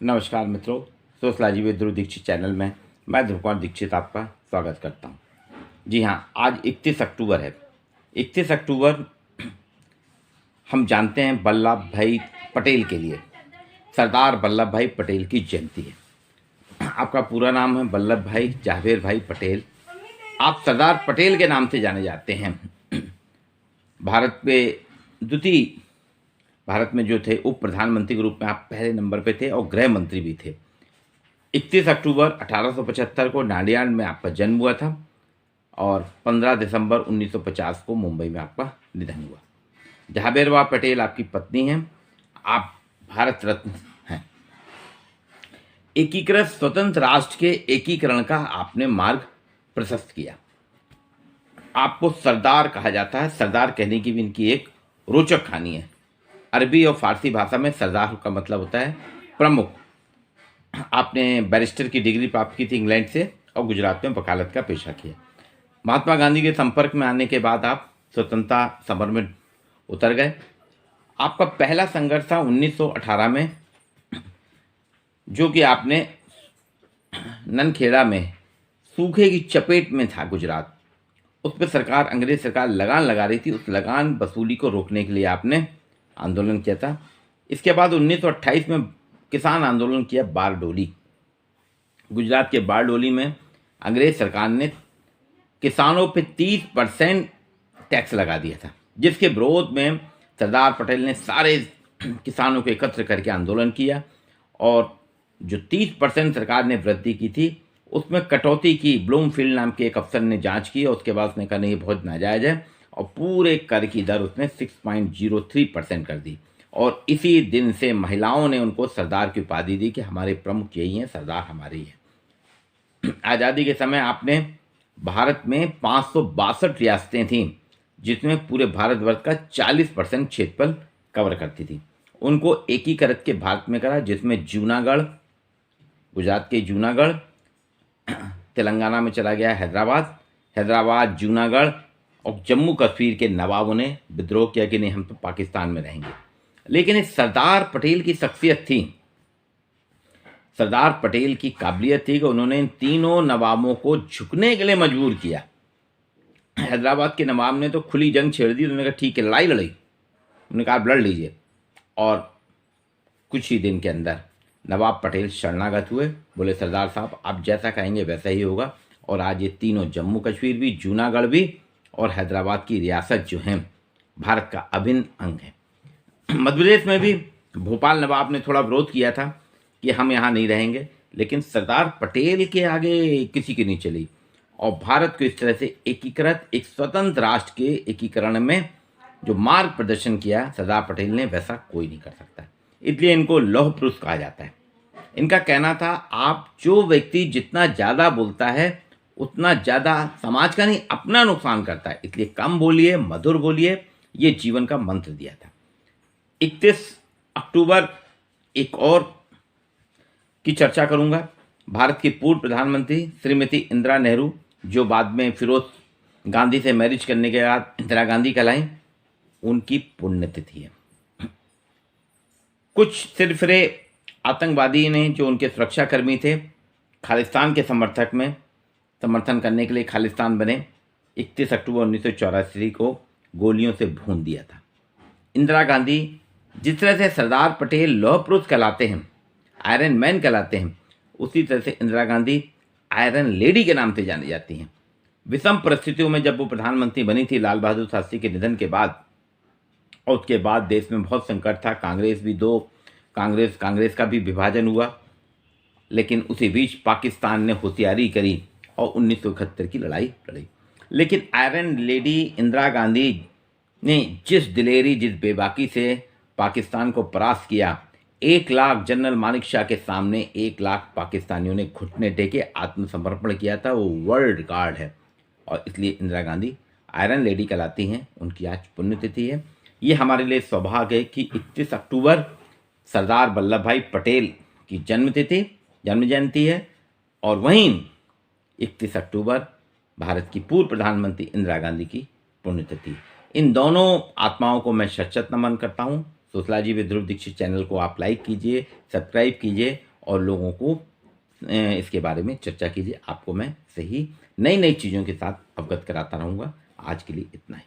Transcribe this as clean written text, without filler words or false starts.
नमस्कार मित्रों, sociology with Dhruv Dikshit channel में मैं ध्रुव कुमार दीक्षित आपका स्वागत करता हूं। जी हां, आज 31 अक्टूबर है। 31 अक्टूबर हम जानते हैं वल्लभ भाई पटेल के लिए, सरदार वल्लभ भाई पटेल की जयंती है। आपका पूरा नाम है वल्लभ भाई जहांगीर भाई पटेल। आप सरदार पटेल के नाम से जाने जाते हैं। भारत में द्वितीय भारत में जो थे उप प्रधानमंत्री के रूप में आप पहले नंबर पे थे और गृह मंत्री भी थे। 31 अक्टूबर 1875 को नाडियाड में आपका जन्म हुआ था और 15 दिसंबर 1950 को मुंबई में आपका निधन हुआ। जहांगीर पटेल आपकी पत्नी हैं। आप भारत रत्न हैं। एकीकृत स्वतंत्र राष्ट्र के एकीकरण का आपने मार्ग प्रशस्त किया। आपको सरदार कहा जाता है। सरदार कहने की भी इनकी एक रोचक कहानी है। अरबी और फारसी भाषा में सरदार का मतलब होता है प्रमुख। आपने बैरिस्टर की डिग्री प्राप्त की थी इंग्लैंड से और गुजरात में वकालत का पेशा किया। महात्मा गांधी के संपर्क में आने के बाद आप स्वतंत्रता समर में उतर गए। आपका पहला संघर्ष था 1918 में, जो कि आपने ननखेड़ा में सूखे की चपेट में था गुजरात। उस पर सरकार, अंग्रेज सरकार लगान लगा रही थी। उस लगान वसूली को रोकने के लिए आपने आंदोलन किया था। इसके बाद 1928 में किसान आंदोलन किया बारडोली। गुजरात के बारडोली में अंग्रेज सरकार ने किसानों पे 30% टैक्स लगा दिया था, जिसके विरोध में सरदार पटेल ने सारे किसानों को एकत्र करके आंदोलन किया और जो 30% सरकार ने वृद्धि की थी उसमें कटौती की। ब्लूमफील्ड नाम के एक अफसर ने जांच की और उसके बाद उसने कहा नहीं, ये बहुत नाजायज है, और पूरे कर की दर उसने 6.03% कर दी। और इसी दिन से महिलाओं ने उनको सरदार की उपाधि दी कि हमारे प्रमुख यही हैं, सरदार हमारे ही हैं। आज़ादी के समय आपने भारत में 562 रियासतें थीं, जिसमें पूरे भारतवर्ष का 40% क्षेत्रफल कवर करती थी। उनको एकीकृत के भारत में करा, जिसमें जूनागढ़, गुजरात के जूनागढ़, तेलंगाना में चला गया हैदराबाद, जूनागढ़ और जम्मू कश्मीर के नवाबों ने विद्रोह किया कि नहीं, हम तो पाकिस्तान में रहेंगे। लेकिन इस सरदार पटेल की शख्सियत थी, सरदार पटेल की काबिलियत थी कि उन्होंने इन तीनों नवाबों को झुकने के लिए मजबूर किया। हैदराबाद के नवाब ने तो खुली जंग छेड़ दी। उन्होंने कहा ठीक है, लड़ाई लड़ी। उन्होंने कहा आप लड़ लीजिए, और कुछ ही दिन के अंदर नवाब पटेल शरणागत हुए। बोले सरदार साहब आप जैसा कहेंगे वैसा ही होगा। और आज ये तीनों, जम्मू कश्मीर भी, जूनागढ़ भी और हैदराबाद की रियासत जो है, भारत का अभिन्न अंग है। मध्य प्रदेश में भी भोपाल नवाब ने थोड़ा विरोध किया था कि हम यहाँ नहीं रहेंगे, लेकिन सरदार पटेल के आगे किसी की नहीं चली। और भारत को इस तरह से एकीकृत, एक स्वतंत्र राष्ट्र के एकीकरण में जो मार्ग प्रदर्शन किया सरदार पटेल ने, वैसा कोई नहीं कर सकता। इसलिए इनको लौह पुरुष कहा जाता है। इनका कहना था आप जो व्यक्ति जितना ज़्यादा बोलता है उतना ज़्यादा समाज का नहीं अपना नुकसान करता है, इसलिए कम बोलिए, मधुर बोलिए। ये जीवन का मंत्र दिया था। 31 अक्टूबर एक और की चर्चा करूंगा। भारत की पूर्व प्रधानमंत्री श्रीमती इंदिरा नेहरू, जो बाद में फिरोज गांधी से मैरिज करने के बाद इंदिरा गांधी कहलाई, उनकी पुण्यतिथि है। कुछ सिरफिरे आतंकवादी ने, जो उनके सुरक्षाकर्मी थे, खालिस्तान के समर्थन करने के लिए खालिस्तान बने, 31 अक्टूबर 1984 को गोलियों से भून दिया था। इंदिरा गांधी, जिस तरह से सरदार पटेल लौह पुरुष कहलाते हैं, आयरन मैन कहलाते हैं, उसी तरह से इंदिरा गांधी आयरन लेडी के नाम से जानी जाती हैं। विषम परिस्थितियों में जब वो प्रधानमंत्री बनी थी लाल बहादुर शास्त्री के निधन के बाद, और उसके बाद देश में बहुत संकट था। कांग्रेस का भी विभाजन हुआ, लेकिन उसी बीच पाकिस्तान ने होशियारी करी और 1971 की लड़ाई लड़ी। लेकिन आयरन लेडी इंदिरा गांधी ने जिस दिलेरी, जिस बेबाकी से पाकिस्तान को परास्त किया, 1 लाख जनरल मानिक शाह के सामने 1 लाख पाकिस्तानियों ने घुटने टेके आत्मसमर्पण किया था। वो वर्ल्ड रिकॉर्ड है, और इसलिए इंदिरा गांधी आयरन लेडी कहलाती हैं। उनकी आज पुण्यतिथि है। ये हमारे लिए सौभाग्य है कि 31 अक्टूबर सरदार वल्लभ भाई पटेल की जन्म जयंती है, और वहीं 31 अक्टूबर भारत की पूर्व प्रधानमंत्री इंदिरा गांधी की पुण्यतिथि। इन दोनों आत्माओं को मैं शत नमन करता हूँ। Sociology with Dhruv Dikshit channel को आप लाइक कीजिए, सब्सक्राइब कीजिए और लोगों को इसके बारे में चर्चा कीजिए। आपको मैं सही नई नई चीज़ों के साथ अवगत कराता रहूँगा। आज के लिए इतना ही।